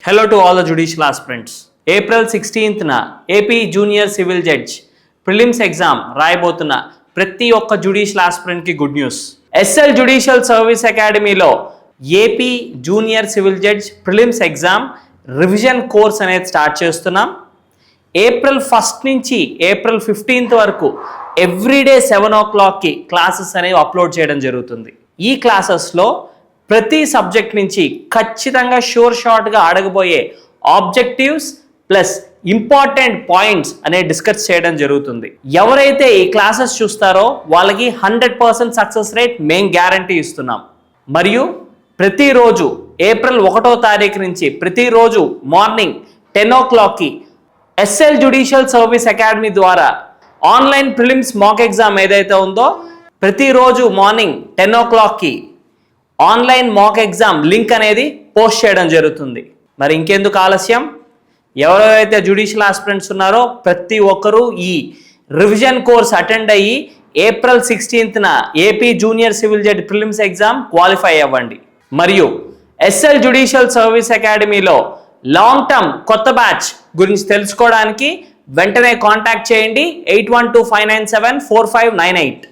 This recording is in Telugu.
Hello to all the judicial aspirants. April 16th na AP Junior Civil Judge Prelims exam రాయబోతున్న ప్రతి ఒక్క జుడిషియల్ ఆస్పిరెంట్ కి good news. SL judicial service అకాడమీలో AP junior civil judge prelims exam revision course అనేది స్టార్ట్ చేస్తున్నాం. ఏప్రిల్ 1st నుంచి ఏప్రిల్ 15th వరకు ఎవ్రీడే 7 o'clockకి క్లాసెస్ అనేవి అప్లోడ్ చేయడం జరుగుతుంది. ఈ క్లాసెస్లో ప్రతి సబ్జెక్ట్ నుంచి ఖచ్చితంగా షార్ట్గా అడగబోయే ఆబ్జెక్టివ్స్ ప్లస్ ఇంపార్టెంట్ పాయింట్స్ అనే డిస్కస్ చేయడం జరుగుతుంది. ఎవరైతే ఈ క్లాసెస్ చూస్తారో వాళ్ళకి 100% సక్సెస్ రేట్ మేం గ్యారంటీ ఇస్తున్నాం. మరియు ప్రతిరోజు ఏప్రిల్ 1వ తారీఖు నుంచి ప్రతిరోజు మార్నింగ్ 10 o'clockకి ఎస్ఎల్ జుడిషియల్ సర్వీస్ అకాడమీ ద్వారా ఆన్లైన్ ప్రిలిమ్స్ మాక్ ఎగ్జామ్ ఏదైతే ఉందో ప్రతిరోజు మార్నింగ్ 10 o'clockకి ఆన్లైన్ మాక్ ఎగ్జామ్ లింక్ అనేది పోస్ట్ చేయడం జరుగుతుంది. మరి ఇంకెందుకు ఆలస్యం, ఎవరైతే జుడిషియల్ ఆస్పిరెంట్స్ ఉన్నారో ప్రతి ఒక్కరూ ఈ రివిజన్ కోర్స్ అటెండ్ అయ్యి April 16th AP junior civil judge prelims exam qualify అవ్వండి. మరియు ఎస్ఎల్ జుడిషియల్ సర్వీస్ అకాడమీలో లాంగ్ టర్మ్ కొత్త బ్యాచ్ గురించి తెలుసుకోవడానికి వెంటనే కాంటాక్ట్ చేయండి 8125974598.